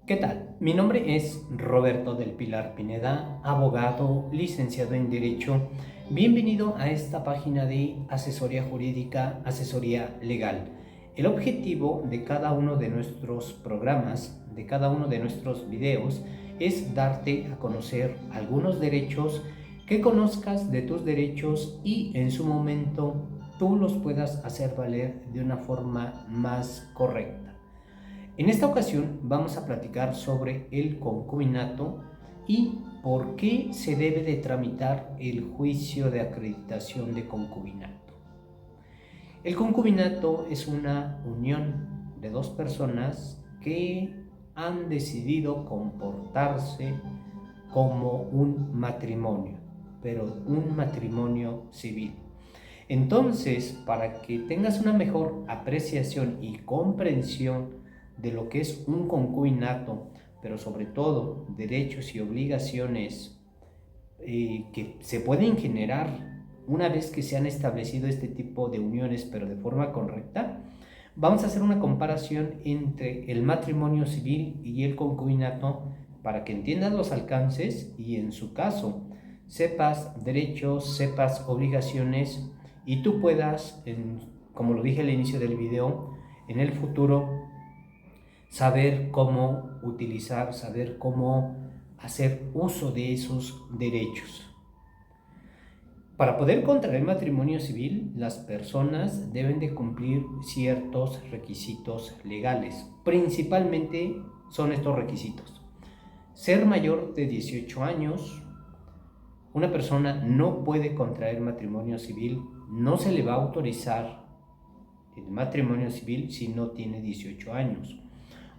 ¿Qué tal? Mi nombre es Roberto del Pilar Pineda, abogado, licenciado en Derecho. Bienvenido a esta página de asesoría jurídica, asesoría legal. El objetivo de cada uno de nuestros programas, de cada uno de nuestros videos, es darte a conocer algunos derechos, que conozcas de tus derechos y en su momento tú los puedas hacer valer de una forma más correcta. En esta ocasión vamos a platicar sobre el concubinato y por qué se debe de tramitar el juicio de acreditación de concubinato. El concubinato es una unión de dos personas que han decidido comportarse como un matrimonio, pero un matrimonio civil. Entonces, para que tengas una mejor apreciación y comprensión de lo que es un concubinato, pero sobre todo derechos y obligaciones que se pueden generar una vez que se han establecido este tipo de uniones, pero de forma correcta, vamos a hacer una comparación entre el matrimonio civil y el concubinato para que entiendas los alcances y en su caso sepas derechos, sepas obligaciones y tú puedas, como lo dije al inicio del video, en el futuro saber cómo utilizar, saber cómo hacer uso de esos derechos. Para poder contraer matrimonio civil, las personas deben de cumplir ciertos requisitos legales. Principalmente son estos requisitos: ser mayor de 18 años. Una persona no puede contraer matrimonio civil, no se le va a autorizar el matrimonio civil si no tiene 18 años.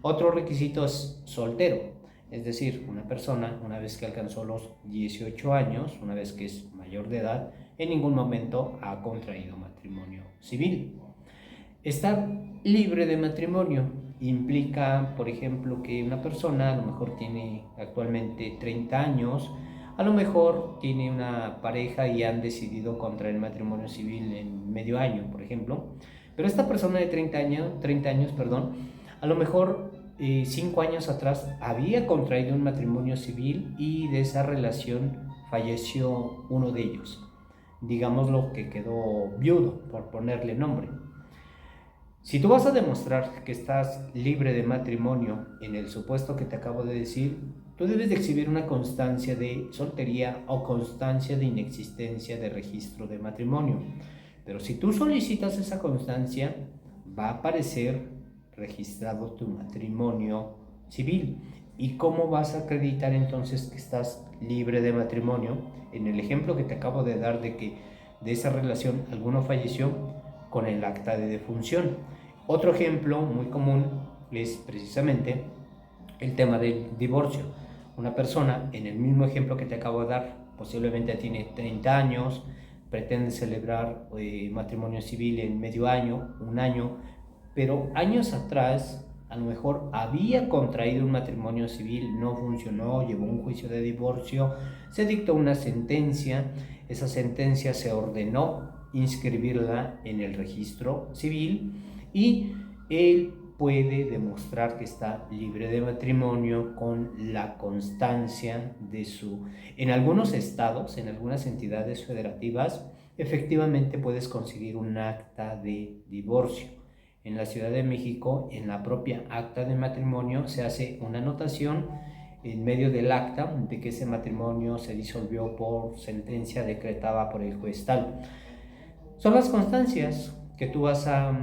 Otro requisito es soltero, es decir, una persona una vez que alcanzó los 18 años, una vez que es mayor de edad, en ningún momento ha contraído matrimonio civil. Estar libre de matrimonio implica, por ejemplo, que una persona a lo mejor tiene actualmente 30 años, a lo mejor tiene una pareja y han decidido contraer matrimonio civil en medio año, por ejemplo, pero esta persona de 30 años, a lo mejor 5 años atrás había contraído un matrimonio civil y de esa relación falleció uno de ellos. Digámoslo que quedó viudo, por ponerle nombre. Si tú vas a demostrar que estás libre de matrimonio en el supuesto que te acabo de decir, tú debes de exhibir una constancia de soltería o constancia de inexistencia de registro de matrimonio. Pero si tú solicitas esa constancia, va a aparecer registrado tu matrimonio civil. ¿Y cómo vas a acreditar entonces que estás libre de matrimonio? En el ejemplo que te acabo de dar de que de esa relación alguno falleció, con el acta de defunción. Otro ejemplo muy común es precisamente el tema del divorcio. Una persona, en el mismo ejemplo que te acabo de dar, posiblemente tiene 30 años, pretende celebrar matrimonio civil en medio año, un año, pero años atrás a lo mejor había contraído un matrimonio civil, no funcionó, llevó un juicio de divorcio, se dictó una sentencia, esa sentencia se ordenó inscribirla en el registro civil y él puede demostrar que está libre de matrimonio con la constancia de su... En algunos estados, en algunas entidades federativas, efectivamente puedes conseguir un acta de divorcio. En la Ciudad de México, en la propia acta de matrimonio, se hace una anotación en medio del acta de que ese matrimonio se disolvió por sentencia decretada por el juez tal. Son las constancias que tú vas a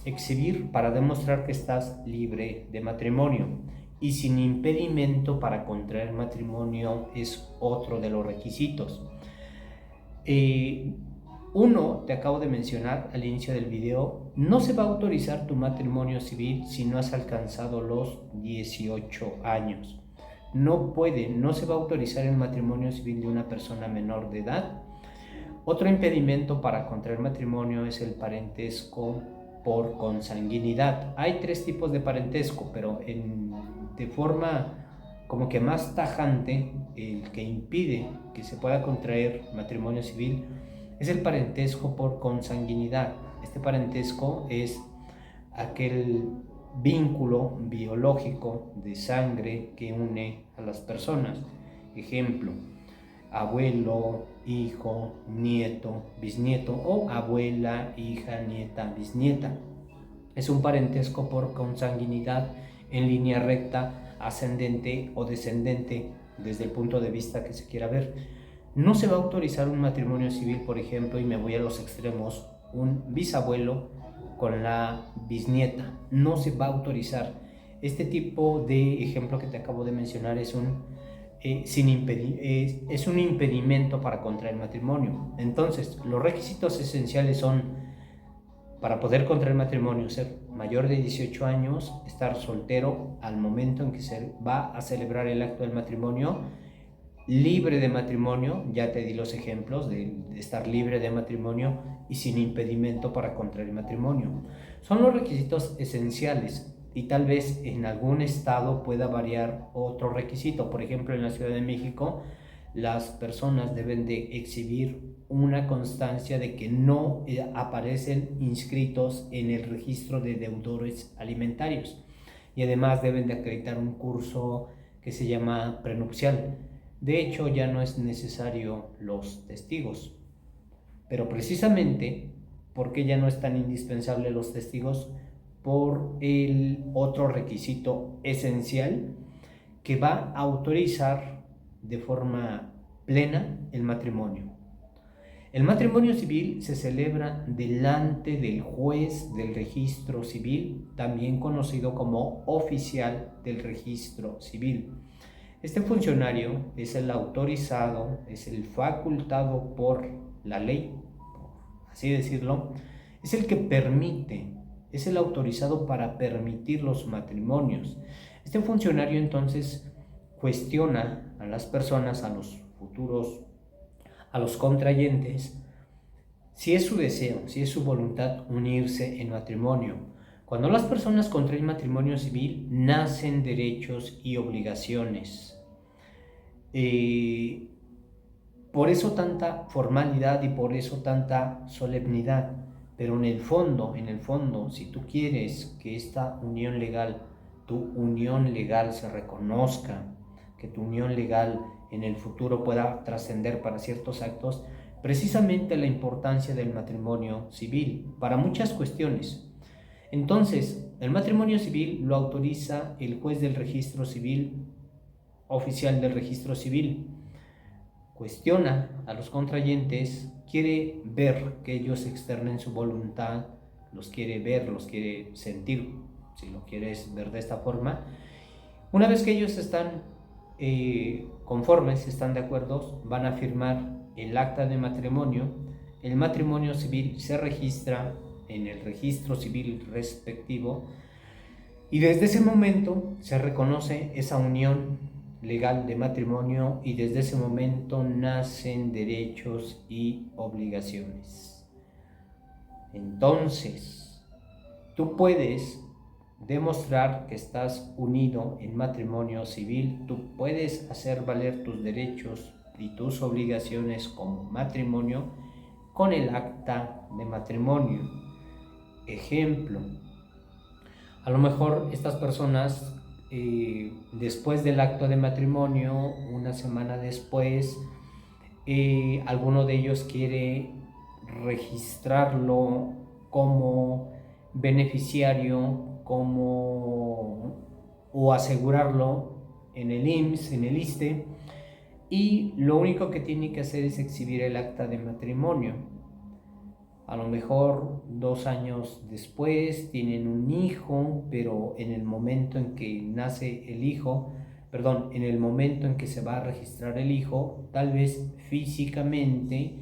exhibir para demostrar que estás libre de matrimonio y sin impedimento para contraer matrimonio es otro de los requisitos. Uno, te acabo de mencionar al inicio del video, no se va a autorizar tu matrimonio civil si no has alcanzado los 18 años. No se va a autorizar el matrimonio civil de una persona menor de edad. Otro impedimento para contraer matrimonio es el parentesco por consanguinidad. Hay 3 tipos de parentesco, pero de forma como que más tajante, el que impide que se pueda contraer matrimonio civil es el parentesco por consanguinidad. Este parentesco es aquel vínculo biológico de sangre que une a las personas. Ejemplo, abuelo, hijo, nieto, bisnieto, o abuela, hija, nieta, bisnieta. Es un parentesco por consanguinidad en línea recta, ascendente o descendente, desde el punto de vista que se quiera ver. No se va a autorizar un matrimonio civil, por ejemplo, y me voy a los extremos, un bisabuelo con la bisnieta. No se va a autorizar. Este tipo de ejemplo que te acabo de mencionar es un impedimento para contraer matrimonio. Entonces, los requisitos esenciales son, para poder contraer matrimonio, ser mayor de 18 años, estar soltero al momento en que se va a celebrar el acto del matrimonio, libre de matrimonio, ya te di los ejemplos de estar libre de matrimonio y sin impedimento para contraer matrimonio. Son los requisitos esenciales y tal vez en algún estado pueda variar otro requisito. Por ejemplo, en la Ciudad de México, las personas deben de exhibir una constancia de que no aparecen inscritos en el registro de deudores alimentarios, y además deben de acreditar un curso que se llama prenupcial. De hecho, ya no es necesario los testigos, pero precisamente porque ya no es tan indispensable los testigos, por el otro requisito esencial que va a autorizar de forma plena el matrimonio. El matrimonio civil se celebra delante del juez del registro civil, también conocido como oficial del registro civil. Este funcionario es el autorizado, es el facultado por la ley, por así decirlo, es el que permite, es el autorizado para permitir los matrimonios. Este funcionario entonces cuestiona a las personas, a los futuros, a los contrayentes, si es su deseo, si es su voluntad unirse en matrimonio. Cuando las personas contraen matrimonio civil, nacen derechos y obligaciones. Por eso tanta formalidad y por eso tanta solemnidad. Pero en el fondo, si tú quieres que esta unión legal, tu unión legal se reconozca, que tu unión legal en el futuro pueda trascender para ciertos actos, precisamente la importancia del matrimonio civil, para muchas cuestiones. Entonces, el matrimonio civil lo autoriza el juez del registro civil, oficial del registro civil. Cuestiona a los contrayentes, quiere ver que ellos externen su voluntad, los quiere ver, los quiere sentir, si lo quieres ver de esta forma. Una vez que ellos están conformes, están de acuerdo, van a firmar el acta de matrimonio. El matrimonio civil se registra en el registro civil respectivo y desde ese momento se reconoce esa unión legal de matrimonio y desde ese momento nacen derechos y obligaciones. Entonces, tú puedes demostrar que estás unido en matrimonio civil, tú puedes hacer valer tus derechos y tus obligaciones como matrimonio con el acta de matrimonio. Ejemplo, a lo mejor estas personas después del acto de matrimonio, una semana después, alguno de ellos quiere registrarlo como beneficiario, o asegurarlo en el IMSS, en el ISSSTE, y lo único que tiene que hacer es exhibir el acta de matrimonio. A lo mejor 2 años después tienen un hijo, pero en el momento en que nace el hijo, en el momento en que se va a registrar el hijo, tal vez físicamente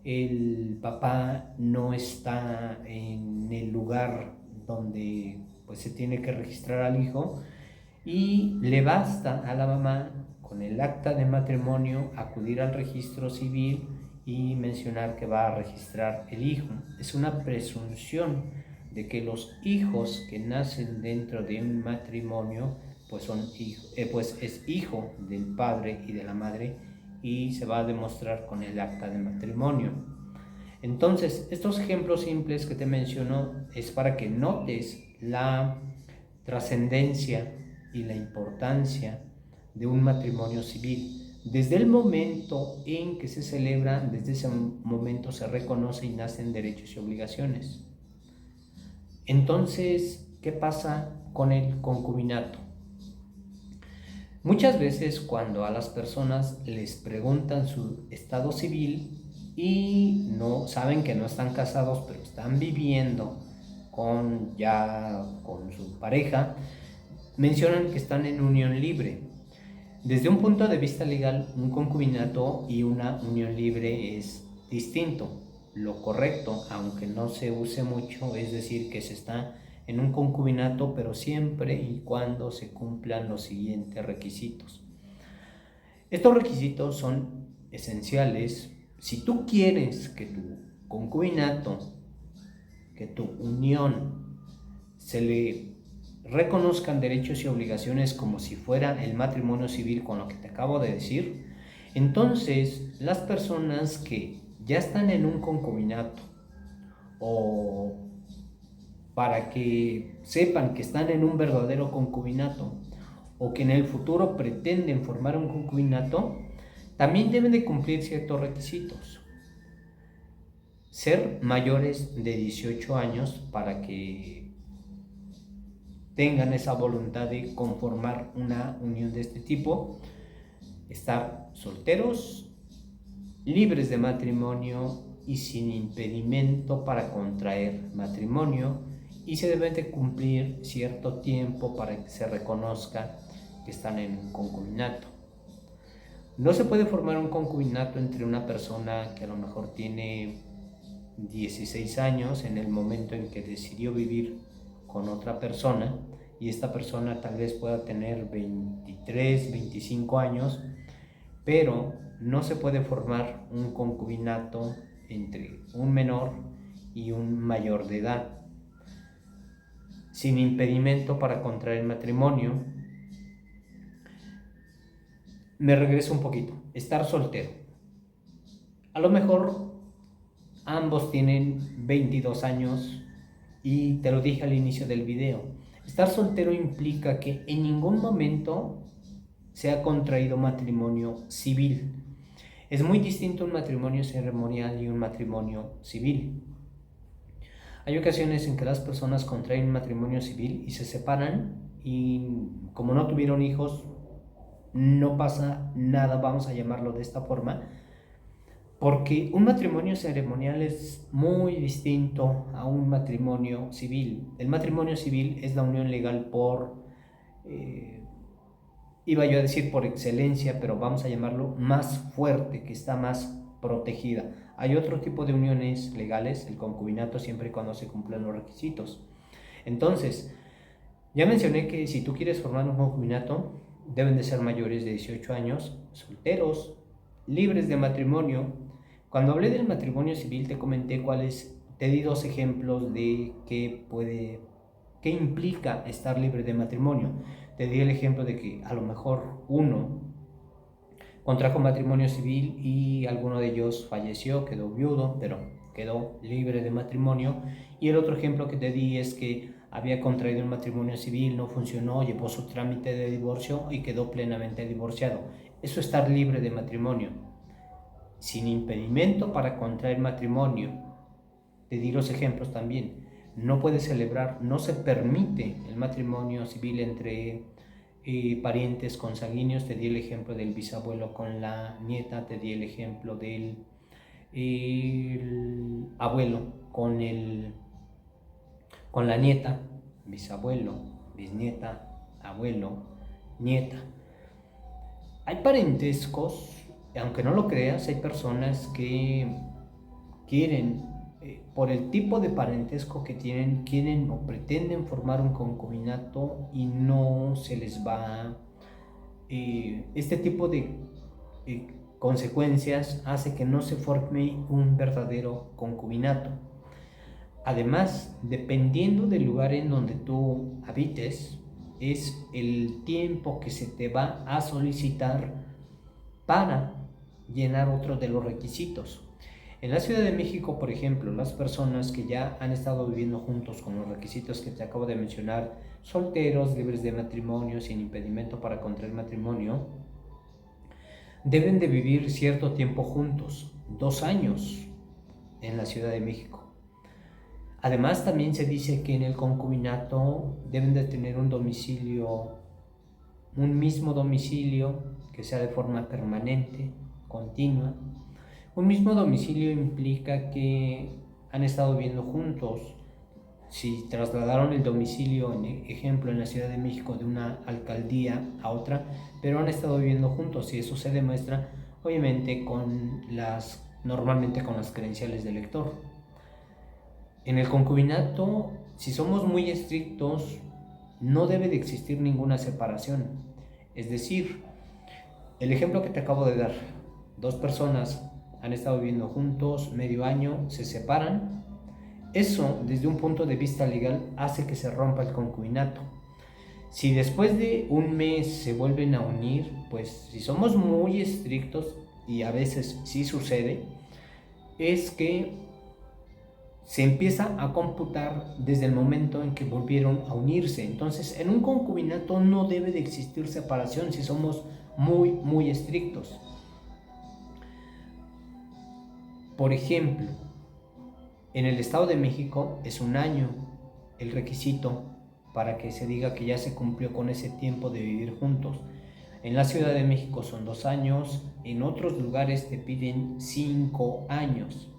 el papá no está en el lugar donde pues se tiene que registrar al hijo, y le basta a la mamá con el acta de matrimonio acudir al registro civil y mencionar que va a registrar el hijo. Es una presunción de que los hijos que nacen dentro de un matrimonio pues es hijo del padre y de la madre, y se va a demostrar con el acta de matrimonio. Entonces, estos ejemplos simples que te menciono es para que notes la trascendencia y la importancia de un matrimonio civil. Desde el momento en que se celebra, desde ese momento se reconoce y nacen derechos y obligaciones. Entonces, ¿qué pasa con el concubinato? Muchas veces cuando a las personas les preguntan su estado civil y no saben que no están casados, pero están viviendo con su pareja, mencionan que están en unión libre. Desde un punto de vista legal, un concubinato y una unión libre es distinto. Lo correcto, aunque no se use mucho, es decir que se está en un concubinato, pero siempre y cuando se cumplan los siguientes requisitos. Estos requisitos son esenciales. Si tú quieres que tu concubinato, que tu unión, se le reconozcan derechos y obligaciones como si fuera el matrimonio civil con lo que te acabo de decir, entonces las personas que ya están en un concubinato, o para que sepan que están en un verdadero concubinato o que en el futuro pretenden formar un concubinato, también deben de cumplir ciertos requisitos. Ser mayores de 18 años para que tengan esa voluntad de conformar una unión de este tipo, estar solteros, libres de matrimonio y sin impedimento para contraer matrimonio, y se debe de cumplir cierto tiempo para que se reconozca que están en un concubinato. No se puede formar un concubinato entre una persona que a lo mejor tiene 16 años en el momento en que decidió vivir con otra persona, y esta persona tal vez pueda tener 23, 25 años, pero no se puede formar un concubinato entre un menor y un mayor de edad sin impedimento para contraer matrimonio. Me regreso un poquito. Estar soltero. A lo mejor ambos tienen 22 años y te lo dije al inicio del video. Estar soltero implica que en ningún momento se ha contraído matrimonio civil. Es muy distinto un matrimonio ceremonial y un matrimonio civil. Hay ocasiones en que las personas contraen matrimonio civil y se separan, y como no tuvieron hijos, no pasa nada, vamos a llamarlo de esta forma, porque un matrimonio ceremonial es muy distinto a un matrimonio civil. El matrimonio civil es la unión legal iba yo a decir por excelencia, pero vamos a llamarlo más fuerte, que está más protegida. Hay otro tipo de uniones legales, el concubinato, siempre y cuando se cumplan los requisitos. Entonces, ya mencioné que si tú quieres formar un concubinato, deben de ser mayores de 18 años, solteros, libres de matrimonio. Cuando hablé del matrimonio civil te comenté te di dos ejemplos de qué implica estar libre de matrimonio. Te di el ejemplo de que a lo mejor uno contrajo matrimonio civil y alguno de ellos falleció, quedó viudo, pero quedó libre de matrimonio. Y el otro ejemplo que te di es que había contraído un matrimonio civil, no funcionó, llevó su trámite de divorcio y quedó plenamente divorciado. Eso es estar libre de matrimonio, sin impedimento para contraer matrimonio. Te di los ejemplos también. No puede celebrar, no se permite el matrimonio civil entre parientes consanguíneos. Te di el ejemplo del bisabuelo con la nieta, te di el ejemplo del abuelo con la nieta, bisabuelo, bisnieta, abuelo, nieta. Hay parentescos, aunque no lo creas, hay personas que quieren, por el tipo de parentesco que tienen, quieren o pretenden formar un concubinato y no se les va. Este tipo de consecuencias hace que no se forme un verdadero concubinato. Además, dependiendo del lugar en donde tú habites, es el tiempo que se te va a solicitar para llenar otro de los requisitos. En la Ciudad de México, por ejemplo, las personas que ya han estado viviendo juntos con los requisitos que te acabo de mencionar, solteros, libres de matrimonio, sin impedimento para contraer matrimonio, deben de vivir cierto tiempo juntos, 2 años en la Ciudad de México. Además, también se dice que en el concubinato deben de tener un domicilio, un mismo domicilio que sea de forma permanente, continua. Un mismo domicilio implica que han estado viviendo juntos. Si trasladaron el domicilio, en ejemplo, en la Ciudad de México, de una alcaldía a otra, pero han estado viviendo juntos, y eso se demuestra obviamente normalmente con las credenciales del elector. En el concubinato, si somos muy estrictos, no debe de existir ninguna separación. Es decir, el ejemplo que te acabo de dar, 2 personas han estado viviendo juntos medio año, se separan. Eso, desde un punto de vista legal, hace que se rompa el concubinato. Si después de un mes se vuelven a unir, pues si somos muy estrictos, y a veces sí sucede, es que se empieza a computar desde el momento en que volvieron a unirse. Entonces, en un concubinato no debe de existir separación si somos muy, muy estrictos. Por ejemplo, en el Estado de México es 1 año el requisito para que se diga que ya se cumplió con ese tiempo de vivir juntos. En la Ciudad de México son 2 años, en otros lugares te piden 5 años.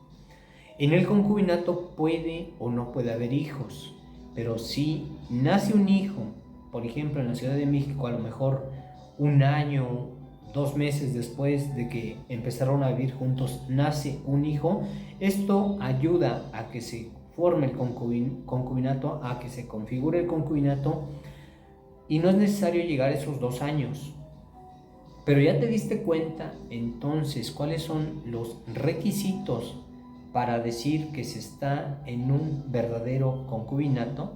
En el concubinato puede o no puede haber hijos, pero si nace un hijo, por ejemplo en la Ciudad de México, a lo mejor 1 año, 2 meses después de que empezaron a vivir juntos, nace un hijo, esto ayuda a que se forme el concubinato, a que se configure el concubinato, y no es necesario llegar a esos 2 años. Pero ya te diste cuenta entonces cuáles son los requisitos para decir que se está en un verdadero concubinato.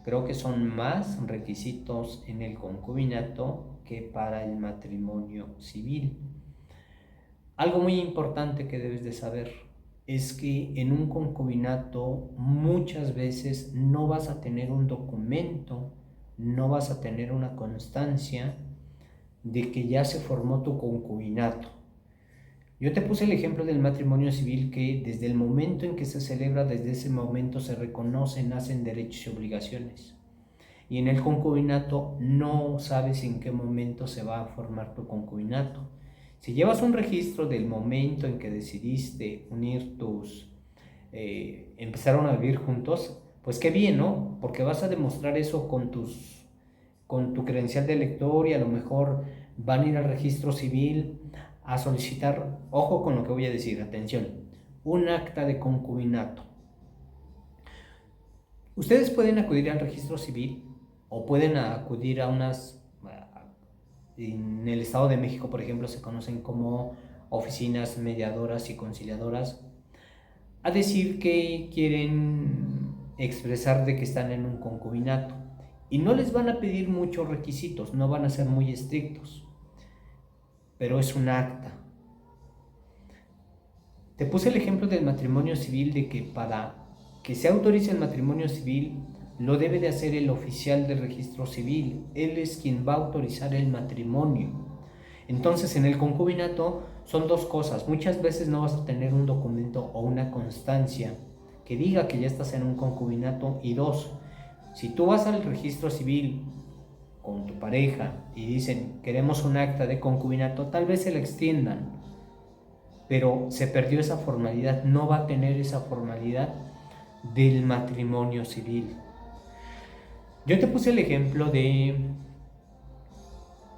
Creo que son más requisitos en el concubinato que para el matrimonio civil. Algo muy importante que debes de saber es que en un concubinato muchas veces no vas a tener un documento, no vas a tener una constancia de que ya se formó tu concubinato. Yo te puse el ejemplo del matrimonio civil, que desde el momento en que se celebra, desde ese momento se reconocen, nacen derechos y obligaciones. Y en el concubinato no sabes en qué momento se va a formar tu concubinato. Si llevas un registro del momento en que decidiste unir empezaron a vivir juntos, pues qué bien, ¿no? Porque vas a demostrar eso con tu credencial de elector, y a lo mejor van a ir al registro civil a solicitar, ojo con lo que voy a decir, atención, un acta de concubinato. Ustedes pueden acudir al registro civil o pueden acudir a en el Estado de México, por ejemplo, se conocen como oficinas mediadoras y conciliadoras, a decir que quieren expresar de que están en un concubinato, y no les van a pedir muchos requisitos, no van a ser muy estrictos, pero es un acta. Te puse el ejemplo del matrimonio civil, de que para que se autorice el matrimonio civil lo debe de hacer el oficial del registro civil. Él es quien va a autorizar el matrimonio. Entonces, en el concubinato son 2 cosas. Muchas veces no vas a tener un documento o una constancia que diga que ya estás en un concubinato. Y 2, si tú vas al registro civil con tu pareja y dicen queremos un acta de concubinato, tal vez se la extiendan, pero se perdió esa formalidad, no va a tener esa formalidad del matrimonio civil. Yo te puse el ejemplo de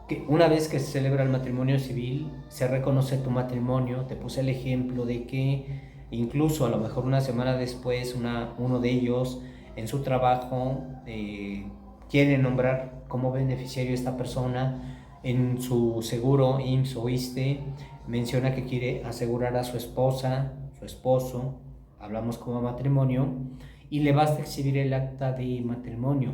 que una vez que se celebra el matrimonio civil, se reconoce tu matrimonio. Te puse el ejemplo de que incluso a lo mejor una semana después uno de ellos en su trabajo quiere nombrar como beneficiario a esta persona. En su seguro IMSS o ISSSTE menciona que quiere asegurar a su esposa, su esposo, hablamos como matrimonio, y le basta exhibir el acta de matrimonio.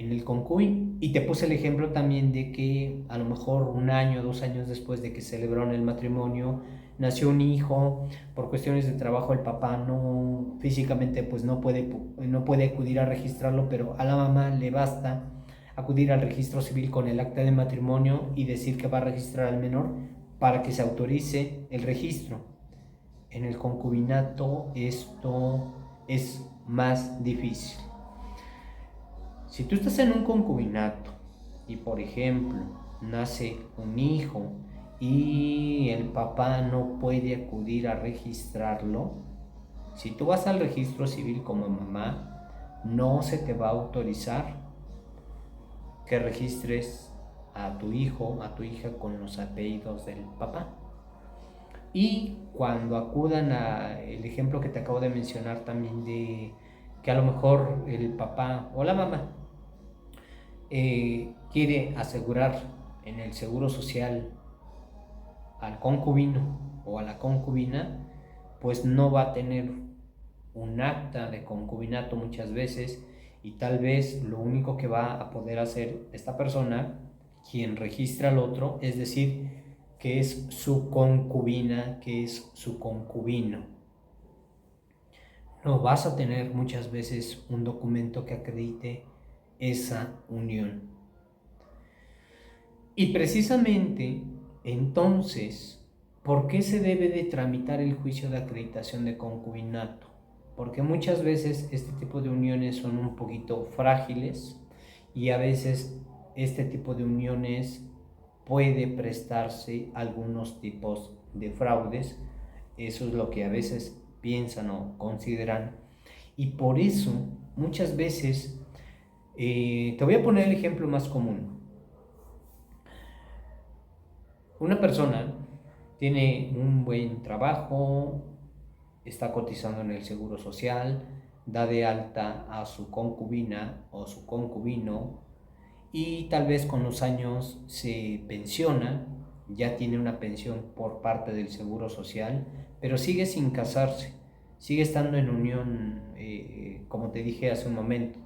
en el concubino. Y te puse el ejemplo también de que a lo mejor 1 año, 2 años después de que celebraron el matrimonio, nació un hijo. Por cuestiones de trabajo el papá no físicamente pues no puede acudir a registrarlo, pero a la mamá le basta acudir al registro civil con el acta de matrimonio y decir que va a registrar al menor para que se autorice el registro. En el concubinato esto es más difícil. Si tú estás en un concubinato y, por ejemplo, nace un hijo y el papá no puede acudir a registrarlo, si tú vas al registro civil como mamá, no se te va a autorizar que registres a tu hijo, a tu hija con los apellidos del papá. Y cuando acudan a el ejemplo que te acabo de mencionar también de que a lo mejor el papá o la mamá quiere asegurar en el seguro social al concubino o a la concubina, pues no va a tener un acta de concubinato muchas veces, y tal vez lo único que va a poder hacer esta persona, quien registra al otro, es decir, que es su concubina, que es su concubino. No vas a tener muchas veces un documento que acredite esa unión. Y precisamente, entonces, ¿por qué se debe de tramitar el juicio de acreditación de concubinato? Porque muchas veces este tipo de uniones son un poquito frágiles y a veces este tipo de uniones puede prestarse a algunos tipos de fraudes. Eso es lo que a veces piensan o consideran. Y por eso, muchas veces, te voy a poner el ejemplo más común. Una persona tiene un buen trabajo, está cotizando en el seguro social, da de alta a su concubina o su concubino y tal vez con los años se pensiona, ya tiene una pensión por parte del seguro social, pero sigue sin casarse, sigue estando en unión, como te dije hace un momento.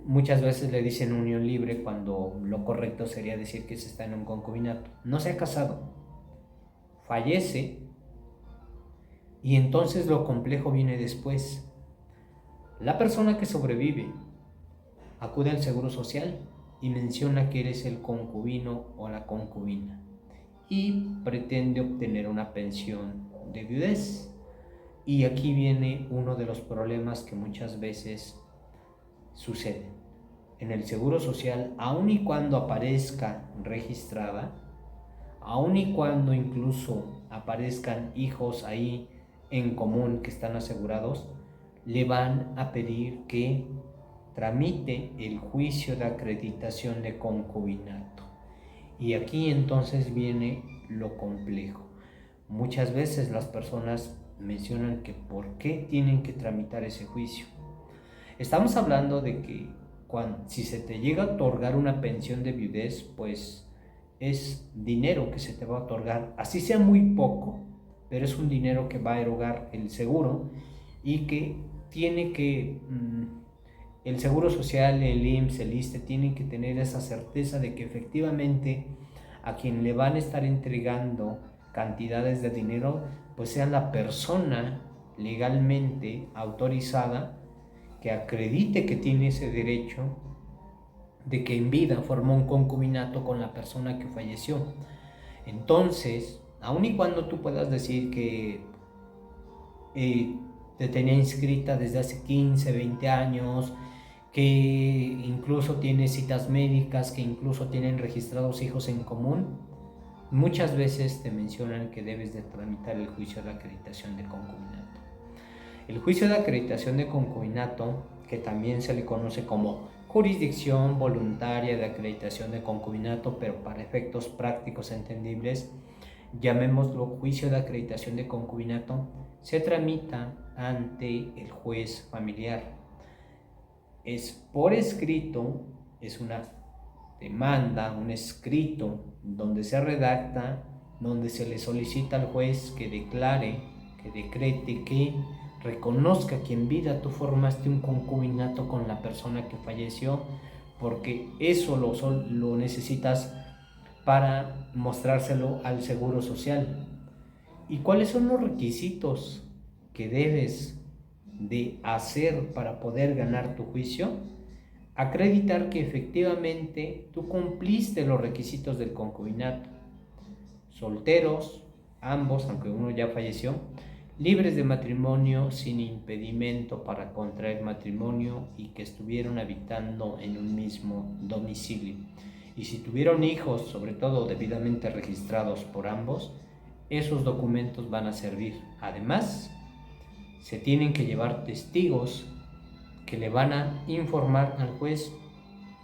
Muchas veces le dicen unión libre cuando lo correcto sería decir que se está en un concubinato. No se ha casado, fallece, y entonces lo complejo viene después. La persona que sobrevive acude al seguro social y menciona que eres el concubino o la concubina y pretende obtener una pensión de viudez. Y aquí viene uno de los problemas que muchas veces suceden. En el seguro social, aun y cuando aparezca registrada, aun y cuando incluso aparezcan hijos ahí en común que están asegurados, le van a pedir que tramite el juicio de acreditación de concubinato. Y aquí entonces viene lo complejo. Muchas veces las personas mencionan que por qué tienen que tramitar ese juicio. Estamos hablando de que si se te llega a otorgar una pensión de viudez, pues es dinero que se te va a otorgar, así sea muy poco, pero es un dinero que va a erogar el seguro y que tiene que, el Seguro Social, el IMSS, el ISSSTE, tienen que tener esa certeza de que efectivamente a quien le van a estar entregando cantidades de dinero, pues sea la persona legalmente autorizada que acredite que tiene ese derecho de que en vida formó un concubinato con la persona que falleció. Entonces, aun y cuando tú puedas decir que te tenía inscrita desde hace 15, 20 años, que incluso tiene citas médicas, que incluso tienen registrados hijos en común, muchas veces te mencionan que debes de tramitar el juicio de acreditación de concubinato. El juicio de acreditación de concubinato, que también se le conoce como jurisdicción voluntaria de acreditación de concubinato, pero para efectos prácticos entendibles, llamémoslo juicio de acreditación de concubinato, se tramita ante el juez familiar. Es por escrito, es una demanda, un escrito donde se redacta, donde se le solicita al juez que declare, que decrete que reconozca que en vida tú formaste un concubinato con la persona que falleció, porque eso lo necesitas para mostrárselo al Seguro Social. ¿Y cuáles son los requisitos que debes de hacer para poder ganar tu juicio? Acreditar que efectivamente tú cumpliste los requisitos del concubinato. Solteros, ambos, aunque uno ya falleció, libres de matrimonio sin impedimento para contraer matrimonio y que estuvieron habitando en un mismo domicilio. Y si tuvieron hijos, sobre todo debidamente registrados por ambos, esos documentos van a servir. Además, se tienen que llevar testigos que le van a informar al juez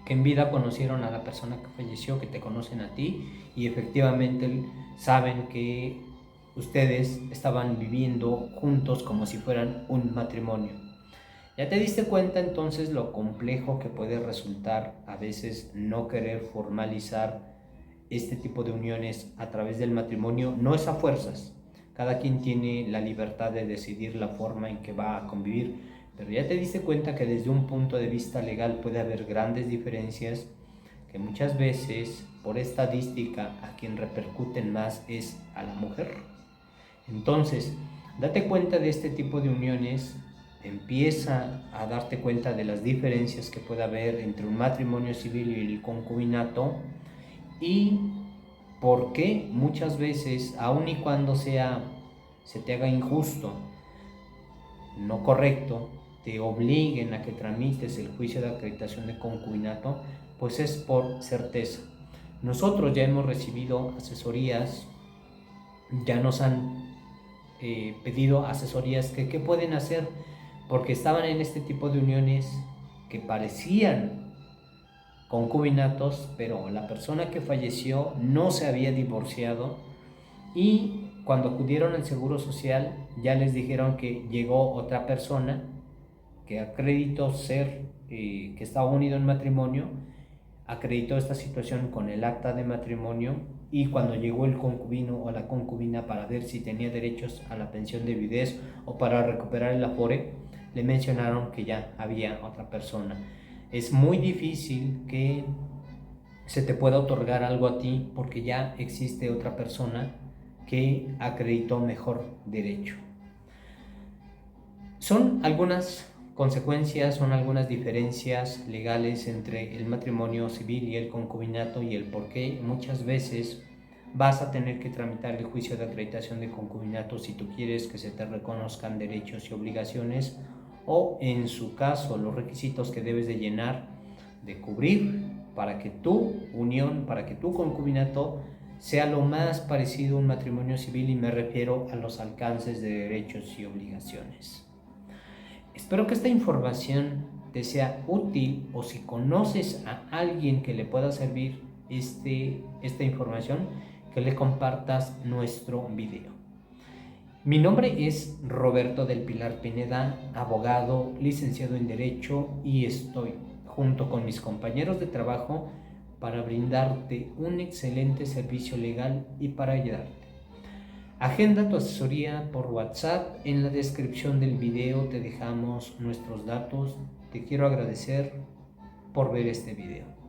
que en vida conocieron a la persona que falleció, que te conocen a ti y efectivamente saben que ustedes estaban viviendo juntos como si fueran un matrimonio. ¿Ya te diste cuenta entonces lo complejo que puede resultar a veces no querer formalizar este tipo de uniones a través del matrimonio? No es a fuerzas, cada quien tiene la libertad de decidir la forma en que va a convivir, pero ya te diste cuenta que desde un punto de vista legal puede haber grandes diferencias, que muchas veces por estadística a quien repercuten más es a la mujer. Entonces, date cuenta de este tipo de uniones, empieza a darte cuenta de las diferencias que puede haber entre un matrimonio civil y el concubinato y por qué muchas veces, aun y cuando se te haga injusto, no correcto, te obliguen a que tramites el juicio de acreditación de concubinato, pues es por certeza. Nosotros ya hemos recibido asesorías, ya nos han pedido asesorías que qué pueden hacer, porque estaban en este tipo de uniones que parecían concubinatos, pero la persona que falleció no se había divorciado y cuando acudieron al Seguro Social ya les dijeron que llegó otra persona que acreditó ser, que estaba unido en matrimonio, acreditó esta situación con el acta de matrimonio y cuando llegó el concubino o la concubina para ver si tenía derechos a la pensión de viudez o para recuperar el afore, le mencionaron que ya había otra persona. Es muy difícil que se te pueda otorgar algo a ti porque ya existe otra persona que acreditó mejor derecho. Son algunas consecuencias, son algunas diferencias legales entre el matrimonio civil y el concubinato y el por qué muchas veces vas a tener que tramitar el juicio de acreditación de concubinato si tú quieres que se te reconozcan derechos y obligaciones o en su caso los requisitos que debes de llenar, de cubrir para que tu unión, para que tu concubinato sea lo más parecido a un matrimonio civil y me refiero a los alcances de derechos y obligaciones. Espero que esta información te sea útil o si conoces a alguien que le pueda servir esta información, que le compartas nuestro video. Mi nombre es Roberto del Pilar Pineda, abogado, licenciado en Derecho y estoy junto con mis compañeros de trabajo para brindarte un excelente servicio legal y para ayudarte. Agenda tu asesoría por WhatsApp. En la descripción del video te dejamos nuestros datos. Te quiero agradecer por ver este video.